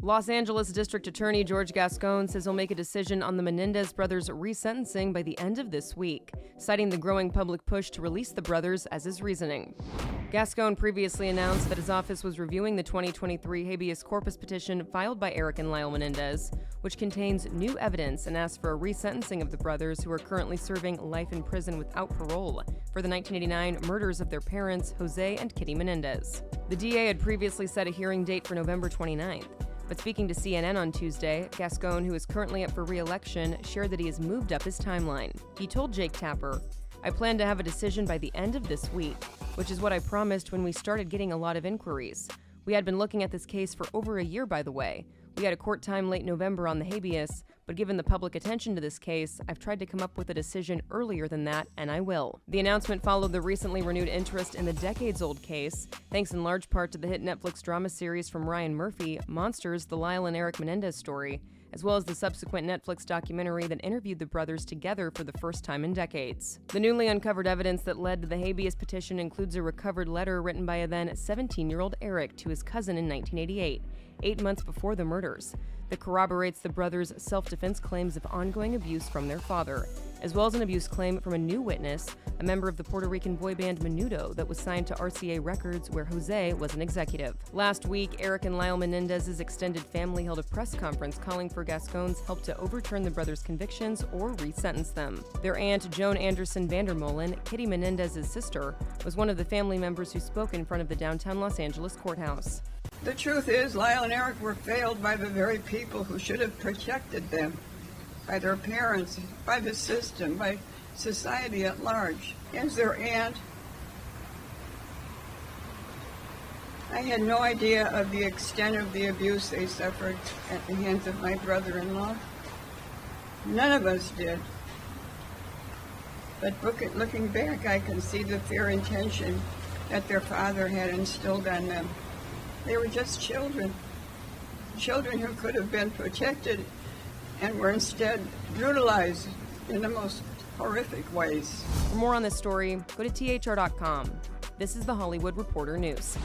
Los Angeles District Attorney George Gascón says he'll make a decision on the Menendez brothers' resentencing by the end of this week, citing the growing public push to release the brothers as his reasoning. Gascón previously announced that his office was reviewing the 2023 habeas corpus petition filed by Erik and Lyle Menendez, which contains new evidence and asks for a resentencing of the brothers who are currently serving life in prison without parole for the 1989 murders of their parents, José and Kitty Menendez. The DA had previously set a hearing date for November 29th. But speaking to CNN on Tuesday, Gascón, who is currently up for re-election, shared that he has moved up his timeline. He told Jake Tapper, "I plan to have a decision by the end of this week, which is what I promised when we started getting a lot of inquiries. We had been looking at this case for over a year, by the way. We had a court time late November on the habeas, but given the public attention to this case, I've tried to come up with a decision earlier than that, and I will." The announcement followed the recently renewed interest in the decades-old case, thanks in large part to the hit Netflix drama series from Ryan Murphy, Monsters, the Lyle and Erik Menendez story, as well as the subsequent Netflix documentary that interviewed the brothers together for the first time in decades. The newly uncovered evidence that led to the habeas petition includes a recovered letter written by a then 17-year-old Erik to his cousin in 1988, 8 months before the murders, that corroborates the brothers' self-defense claims of ongoing abuse from their father, as well as an abuse claim from a new witness, a member of the Puerto Rican boy band Menudo that was signed to RCA Records where José was an executive. Last week, Erik and Lyle Menendez's extended family held a press conference calling for Gascón's help to overturn the brothers' convictions or resentence them. Their aunt, Joan Anderson Vandermolen, Kitty Menendez's sister, was one of the family members who spoke in front of the downtown Los Angeles courthouse. The truth is, Lyle and Erik were failed by the very people who should have protected them, by their parents, by the system, by society at large. As their aunt, I had no idea of the extent of the abuse they suffered at the hands of my brother-in-law. None of us did. But looking back, I can see the fair intention that their father had instilled on them. They were just children who could have been protected and were instead brutalized in the most horrific ways. For more on this story, go to THR.com. This is the Hollywood Reporter News.